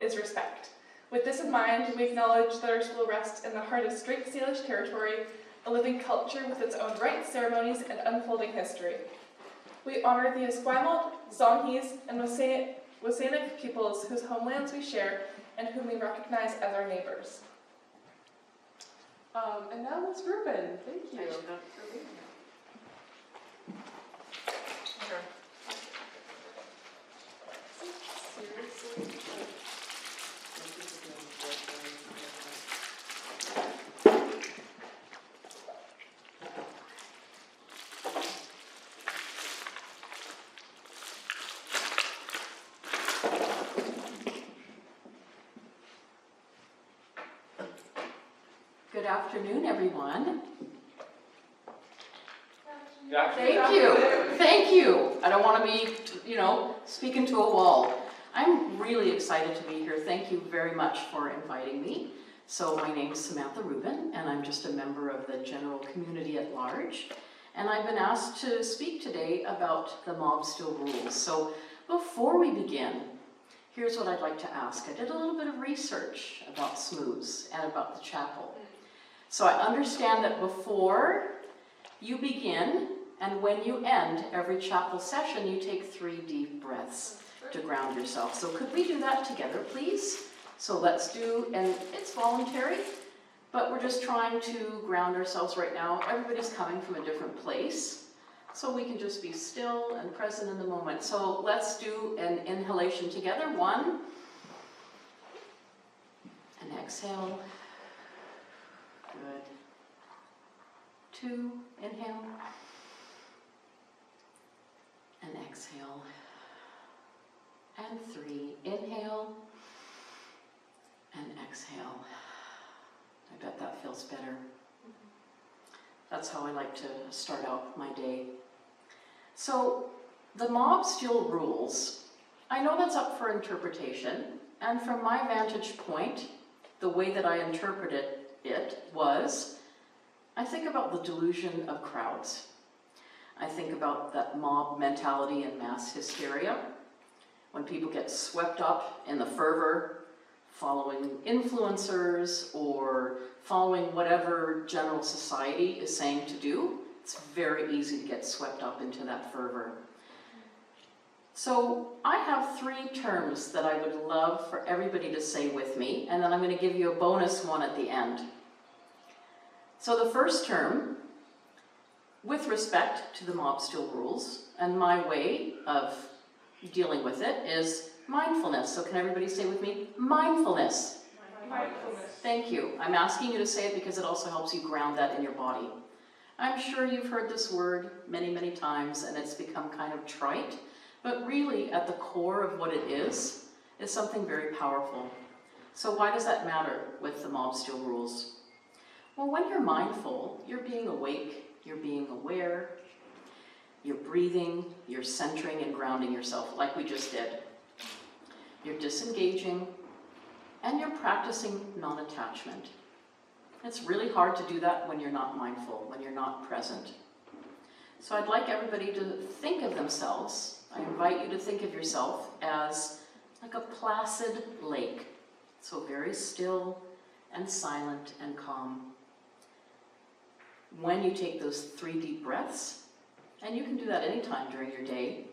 is respect. With this in mind, we acknowledge that our school rests in the heart of Strait Salish territory, a living culture with its own rites, ceremonies, and unfolding history. We honor the Esquimalt, Songhees, and WSÁNEĆ peoples whose homelands we share and whom we recognize as our neighbors. And now Ms. Rubin, thank you. Good afternoon, everyone. Thank you. I don't want to be, speaking to a wall. I'm really excited to be here. Thank you very much for inviting me. So my name is Samantha Rubin, and I'm just a member of the general community at large. And I've been asked to speak today about the mob still rules. So before we begin, here's what I'd like to ask. I did a little bit of research about SMUS and about the chapel. So I understand that before you begin and when you end every chapel session, you take 3 deep breaths to ground yourself. So could we do that together, please? So let's do, and it's voluntary, but we're just trying to ground ourselves right now. Everybody's coming from a different place, so we can just be still and present in the moment. So let's do an inhalation together. 1, and exhale. Good. 2, inhale, and exhale, and 3, inhale, and exhale. I bet that feels better. That's how I like to start out my day. So, the mob still rules. I know that's up for interpretation, and from my vantage point, the way that I interpreted it was, I think about the delusion of crowds. I think about that mob mentality and mass hysteria, when people get swept up in the fervor, following influencers or following whatever general society is saying to do. It's very easy to get swept up into that fervor. So I have 3 terms that I would love for everybody to say with me, and then I'm going to give you a bonus one at the end. So the first term, with respect to the mob still rules, and my way of dealing with it is mindfulness. So can everybody say with me, mindfulness? Mindfulness. Thank you. I'm asking you to say it because it also helps you ground that in your body. I'm sure you've heard this word many, many times, and it's become kind of trite, but really at the core of what it is something very powerful. So why does that matter with the mob still rules? Well, when you're mindful, you're being awake, you're being aware, you're breathing, you're centering and grounding yourself like we just did. You're disengaging, and you're practicing non-attachment. It's really hard to do that when you're not mindful, when you're not present. So I'd like everybody to think of themselves, I invite you to think of yourself as like a placid lake. So very still and silent and calm. When you take those 3 deep breaths, and you can do that anytime during your day,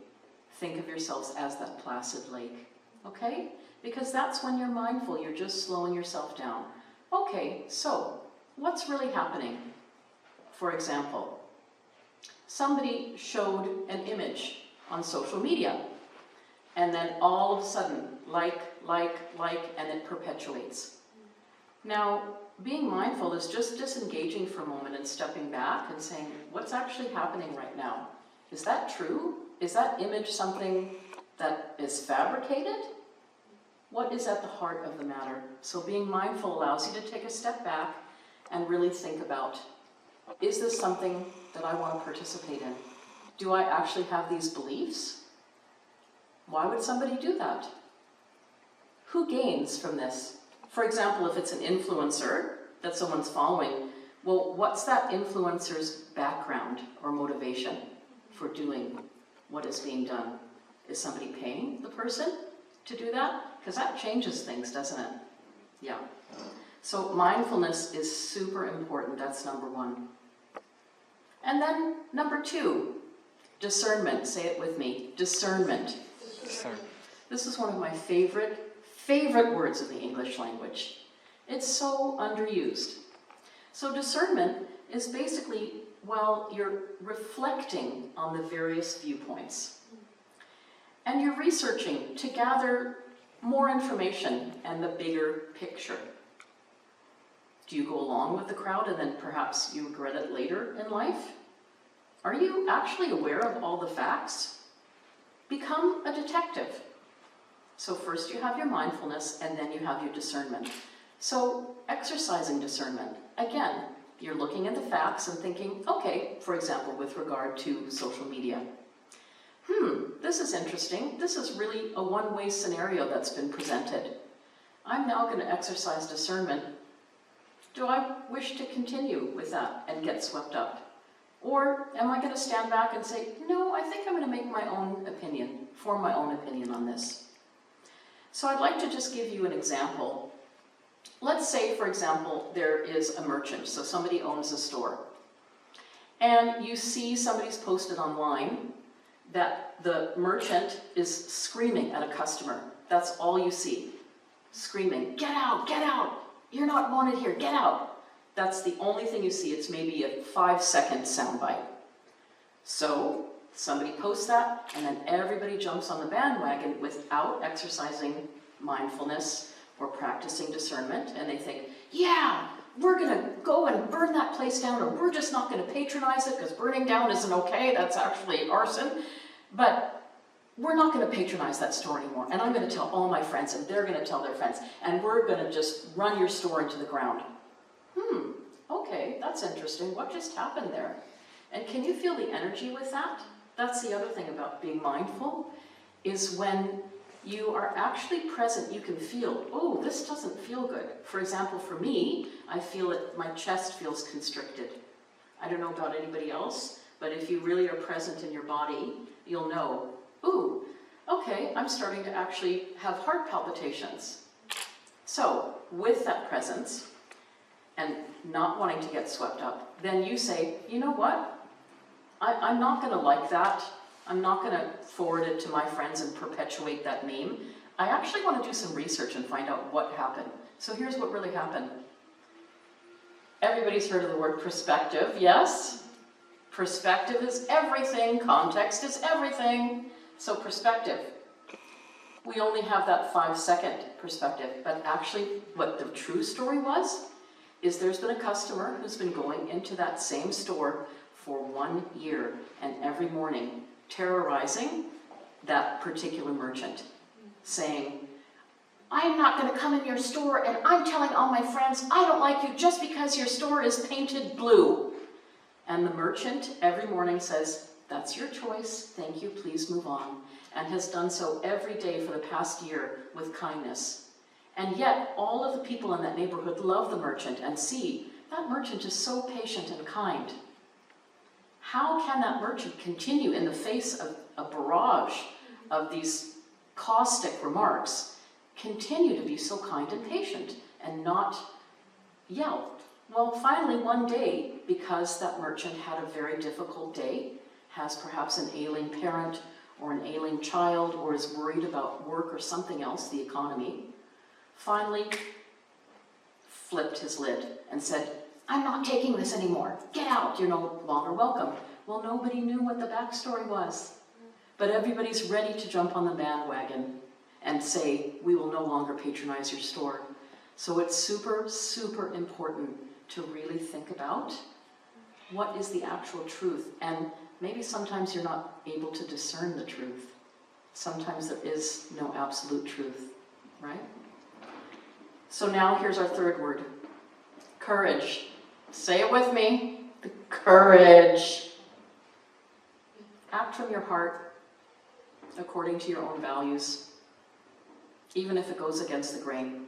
think of yourselves as that placid lake, okay? Because that's when you're mindful, you're just slowing yourself down. Okay, so what's really happening? For example, somebody showed an image on social media, and then all of a sudden, like, and it perpetuates. Now, being mindful is just disengaging for a moment and stepping back and saying, what's actually happening right now? Is that true? Is that image something that is fabricated? What is at the heart of the matter? So being mindful allows you to take a step back and really think about, is this something that I want to participate in? Do I actually have these beliefs? Why would somebody do that? Who gains from this? For example, if it's an influencer that someone's following, well, what's that influencer's background or motivation for doing what is being done? Is somebody paying the person to do that? Because that changes things, doesn't it? Yeah. So mindfulness is super important. That's number one. And then number two, discernment. Say it with me. Discernment. This is one of my favorite words of the English language. It's so underused. So discernment is basically, well, you're reflecting on the various viewpoints. And you're researching to gather more information and the bigger picture. Do you go along with the crowd and then perhaps you regret it later in life? Are you actually aware of all the facts? Become a detective. So first you have your mindfulness and then you have your discernment. So exercising discernment. Again, you're looking at the facts and thinking, okay, for example, with regard to social media. This is interesting. This is really a one-way scenario that's been presented. I'm now going to exercise discernment. Do I wish to continue with that and get swept up? Or am I going to stand back and say, no, I think I'm going to make my own opinion, form my own opinion on this? So I'd like to just give you an example. Let's say, for example, there is a merchant, so somebody owns a store. And you see somebody's posted online that the merchant is screaming at a customer. That's all you see. Screaming, get out, you're not wanted here, get out. That's the only thing you see. It's maybe a 5-second soundbite. So somebody posts that, and then everybody jumps on the bandwagon without exercising mindfulness or practicing discernment, and they think, yeah, we're gonna go and burn that place down, or we're just not gonna patronize it because burning down isn't okay, that's actually arson. But we're not going to patronize that store anymore, and I'm going to tell all my friends, and they're going to tell their friends, and we're going to just run your store into the ground. Okay, that's interesting. What just happened there? And can you feel the energy with that? That's the other thing about being mindful, is when you are actually present, you can feel, oh, this doesn't feel good. For example, for me, I feel it, my chest feels constricted. I don't know about anybody else, but if you really are present in your body, you'll know, ooh, okay, I'm starting to actually have heart palpitations. So, with that presence, and not wanting to get swept up, then you say, you know what? I'm not going to like that. I'm not going to forward it to my friends and perpetuate that meme. I actually want to do some research and find out what happened. So here's what really happened. Everybody's heard of the word perspective, yes? Perspective is everything. Context is everything. So perspective. We only have that 5-second perspective, but actually what the true story was, is there's been a customer who's been going into that same store for 1 year, and every morning terrorizing that particular merchant, saying, I'm not going to come in your store, and I'm telling all my friends I don't like you just because your store is painted blue. And the merchant every morning says, that's your choice, thank you, please move on, and has done so every day for the past year with kindness. And yet all of the people in that neighborhood love the merchant and see that merchant is so patient and kind. How can that merchant continue in the face of a barrage of these caustic remarks, continue to be so kind and patient and not yell? Well, finally one day, because that merchant had a very difficult day, has perhaps an ailing parent or an ailing child, or is worried about work or something else, the economy, finally flipped his lid and said, I'm not taking this anymore. Get out, you're no longer welcome. Well, nobody knew what the backstory was, but everybody's ready to jump on the bandwagon and say, we will no longer patronize your store. So it's super, super important to really think about what is the actual truth. And maybe sometimes you're not able to discern the truth. Sometimes there is no absolute truth, right? So now here's our third word, courage. Say it with me, courage. Act from your heart, according to your own values, even if it goes against the grain.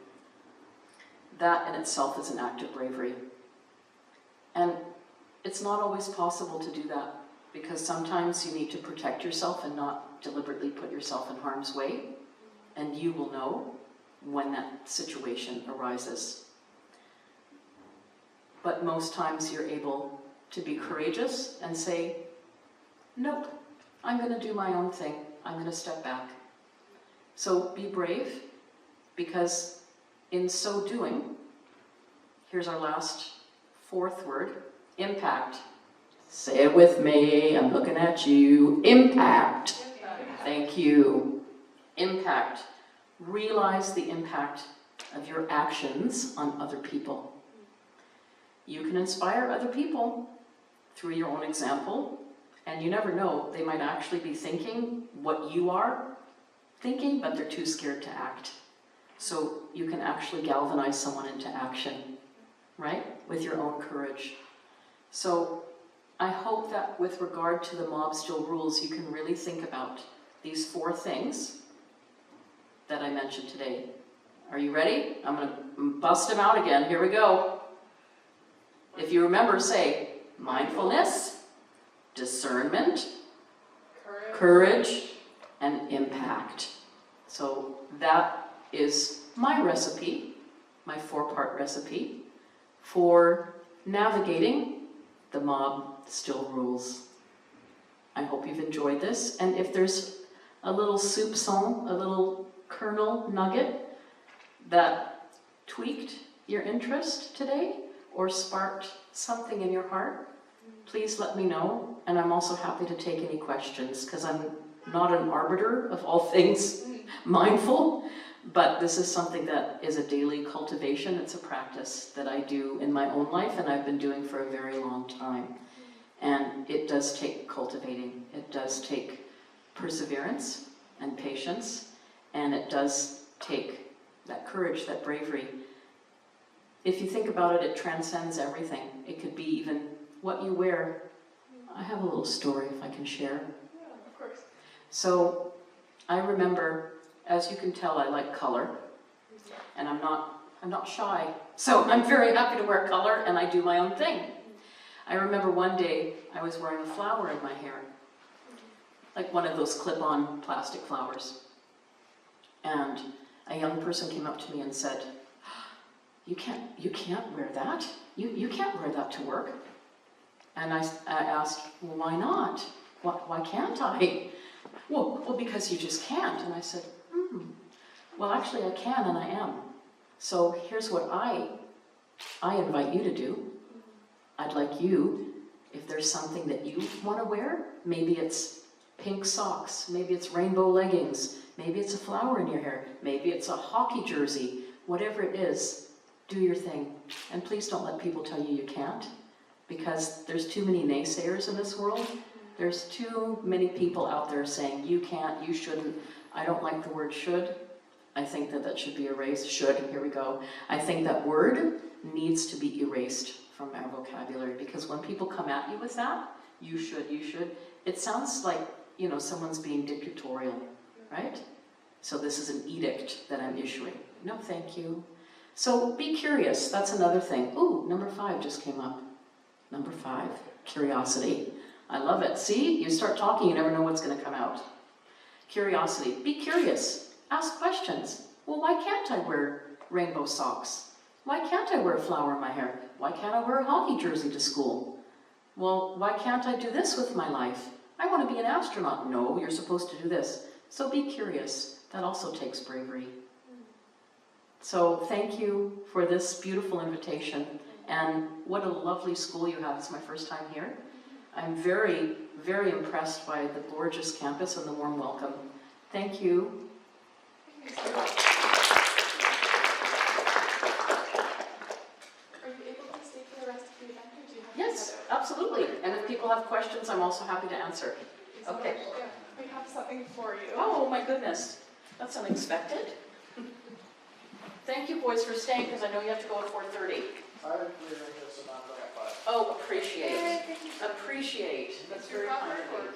That in itself is an act of bravery. And it's not always possible to do that, because sometimes you need to protect yourself and not deliberately put yourself in harm's way, and you will know when that situation arises. But most times you're able to be courageous and say, nope, I'm going to do my own thing. I'm going to step back. So be brave, because in so doing, here's our last fourth word, impact. Say it with me, I'm looking at you. Impact. Thank you. Impact. Realize the impact of your actions on other people. You can inspire other people through your own example, and you never know, they might actually be thinking what you are thinking, but they're too scared to act. So you can actually galvanize someone into action, right? With your own courage. So I hope that with regard to the mob still rules, you can really think about these 4 things that I mentioned today. Are you ready? I'm going to bust them out again. Here we go. If you remember, say mindfulness, discernment, courage, and impact. So that is my recipe, my 4-part recipe for navigating the mob still rules. I hope you've enjoyed this, and if there's a little soupçon, a little kernel nugget that tweaked your interest today or sparked something in your heart, please let me know, and I'm also happy to take any questions, because I'm not an arbiter of all things mindful, but this is something that is a daily cultivation. It's a practice that I do in my own life, and I've been doing for a very long time. And it does take cultivating. It does take perseverance and patience, and it does take that courage, that bravery. If you think about it, it transcends everything. It could be even what you wear. I have a little story if I can share. Yeah, of course. So I remember, as you can tell, I like color, and I'm not shy. So I'm very happy to wear color, and I do my own thing. I remember one day I was wearing a flower in my hair, like one of those clip-on plastic flowers. And a young person came up to me and said, you can't wear that. You can't wear that to work. And I asked, well, why not? Why can't I? Well, because you just can't. And I said, well, actually I can, and I am. So here's what I invite you to do. I'd like you, if there's something that you want to wear, maybe it's pink socks, maybe it's rainbow leggings, maybe it's a flower in your hair, maybe it's a hockey jersey, whatever it is, do your thing. And please don't let people tell you you can't, because there's too many naysayers in this world. There's too many people out there saying you can't, you shouldn't. I don't like the word should. I think that should be erased. Should, here we go. I think that word needs to be erased from our vocabulary, because when people come at you with that, you should, it sounds like, someone's being dictatorial, right? So this is an edict that I'm issuing. No, thank you. So be curious, that's another thing. Ooh, number 5 just came up. Number 5, curiosity. I love it. See, you start talking, you never know what's going to come out. Curiosity. Be curious. Ask questions. Well, why can't I wear rainbow socks? Why can't I wear a flower in my hair? Why can't I wear a hockey jersey to school? Well, why can't I do this with my life? I want to be an astronaut. No, you're supposed to do this. So be curious. That also takes bravery. So thank you for this beautiful invitation. And what a lovely school you have. It's my first time here. I'm very, very impressed by the gorgeous campus and the warm welcome. Thank you. Thank you so much. Are you able to stay for the rest of the event, or do you have Yes, to head out? absolutely. And if people have questions, I'm also happy to answer. Thank you so Okay. much. Yeah, we have something for you. Oh my goodness, that's unexpected. Thank you, boys, for staying, because I know you have to go at 4:30. I would clear into Samantha at 5. Oh, appreciate. Yay, thank you. Appreciate. That's Your very kind of proper you. or-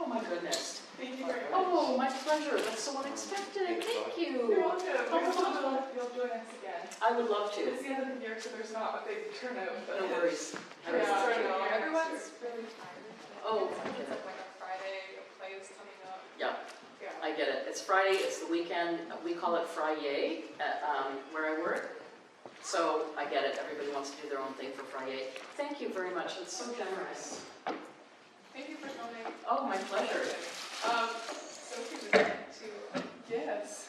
Oh my goodness. Thank you very much. Oh, my pleasure. That's so unexpected. Thank You're you. welcome. We hope you'll join us again. I would love to. It's the end of the year, so there's not a big turnout. But No worries. Yeah, Sorry, I know. everyone's really tired. Oh. It's like a Friday, a play is coming up. Yeah. Yeah. I get it. It's Friday, it's the weekend. We call it Friday at where I work. So I get it. Everybody wants to do their own thing for Friday. Thank you very much. It's so generous. Thank you for coming. Oh, my pleasure.